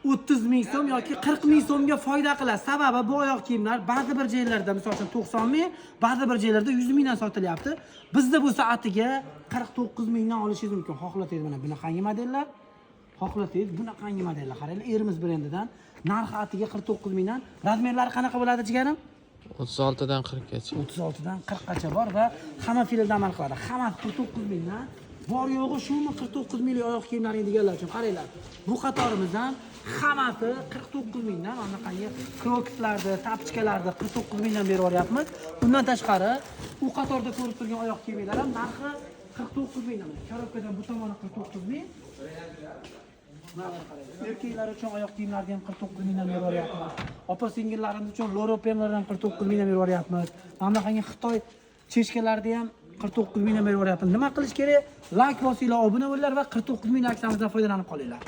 30 ming so'm yoki 40 ming so'mga foyda qiladi. Sababi bu oyoq kiyimlar ba'zi bir joylarda, masalan 90 ming, ba'zi bir joylarda 100 mingdan sotilyapti. Bizda bu soatiga 49 mingdan olishingiz mumkin. Xohlasangiz mana bunaqangi modellar, xohlasangiz bunaqangi modellar. Qaranglar, Hermes brendidan narxi atiga 49 mingdan. Razmerlari qanaqa bo'ladi jigarim? 36 dan 40 gacha. 36 dan 40 gacha bor va hamma filda amal qiladi. Hammasi 49 mingdan. Bor yo'g'i shumi 49 minglik oyoq kiyimlaring deganlar uchun qaranglar. Bu qatorimizdan hammasi 49 mingdan, anaqangi krokislarni, tapchkalarni 49 mingdan berib yuryapmiz. Bundan tashqari, u qatorda ko'rib turgan oyoq kiyimlar ham narxi 49 mingdan. Korobkadan bu tomoni 49 ming. Erkaklar uchun oyoq kiyimlarni ham 49 mingdan berib yuryapmiz. Opa-singillarimiz uchun loropenlarni ham 49 mingdan berib yuryapmiz. Anaqangi Xitoy cheshkalarni ham 49 mingdan berib yuryapmiz. Nima qilish kerak? Like bosinglar, obuna bo'linglar va 49 ming aksiyamizdan foydalanib qolinglar.